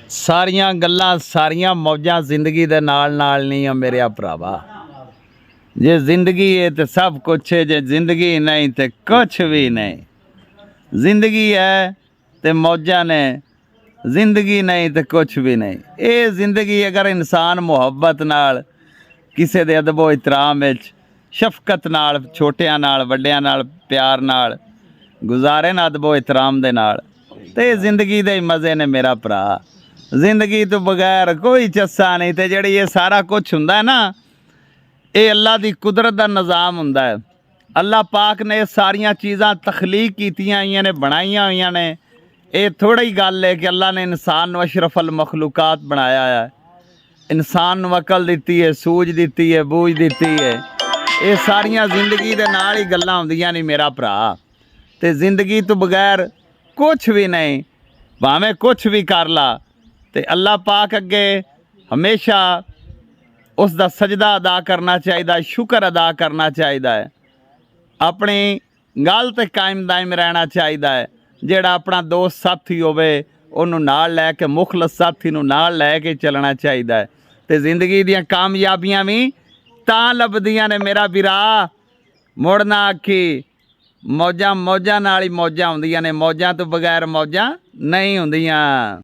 ਸਾਰੀਆਂ ਗੱਲਾਂ ਸਾਰੀਆਂ ਮੌਜਾਂ ਜ਼ਿੰਦਗੀ ਦੇ ਨਾਲ ਨਹੀਂ ਆ ਮੇਰੇ ਭਰਾਵਾ। ਜੇ ਜ਼ਿੰਦਗੀ ਹੈ ਤੇ ਸਭ ਕੁਛ ਹੈ, ਜੇ ਜ਼ਿੰਦਗੀ ਨਹੀਂ ਤੇ ਕੁਛ ਵੀ ਨਹੀਂ। ਜ਼ਿੰਦਗੀ ਹੈ ਤੇ ਮੌਜਾਂ ਨੇ, ਜ਼ਿੰਦਗੀ नहीं तो कुछ भी नहीं। ये जिंदगी अगर इंसान मुहब्बत नाल किसी दे अदबो इतराम विच शफकत नाल छोटियां नाल वड्डियां नाल प्यार नाल गुजारे ना अदबो इतराम दे नाल ते जिंदगी दे मज़े ने मेरा भरा। जिंदगी तो बगैर कोई चस्सा नहीं। ते जिहड़ी ये सारा कुछ हुंदा है ना, ये अल्लाह दी कुदरत दा निज़ाम हुंदा है। अल्लाह पाक ने सारियां चीज़ां तखलीक कीतियां होईयां ने, बनाईयां होईयां ने। ये थोड़ा ही गल है कि अल्लाह ने इंसान को अशरफल मखलूकात बनाया है। इंसान को अकल दी है, सूझ दी है, बूझ दी है। ये सारिया जिंदगी के नाल ही गल्लां होंदियां नहीं मेरा भरा। तो जिंदगी तो बगैर कुछ भी नहीं। भावें कुछ भी कर ला तो अल्लाह पाक अगे हमेशा उसका सजदा अदा करना चाहिए, शुक्र अदा करना चाहिए, अपनी गल ते कायम दायम रहना चाहिए। ਜਿਹੜਾ अपना दोस्त साथी होवे ਉਹਨੂੰ ਨਾਲ ਲੈ ਕੇ, ਮੁਖਲਸ ਸਾਥੀ ਨੂੰ ਨਾਲ ਲੈ ਕੇ ਚੱਲਣਾ ਚਾਹੀਦਾ ਹੈ। ਤੇ ਜ਼ਿੰਦਗੀ ਦੀਆਂ ਕਾਮਯਾਬੀਆਂ ਵੀ ਤਾਂ ਲੱਭਦੀਆਂ ਨੇ ਮੇਰਾ ਵੀਰਾ। ਮੁੜ ਨਾ ਆਖੀ ਮੌਜਾਂ ਨਾਲ ਹੀ ਮੌਜਾਂ ਹੁੰਦੀਆਂ ਨੇ, ਮੌਜਾਂ ਤੋਂ ਬਗੈਰ ਮੌਜਾਂ ਨਹੀਂ ਹੁੰਦੀਆਂ।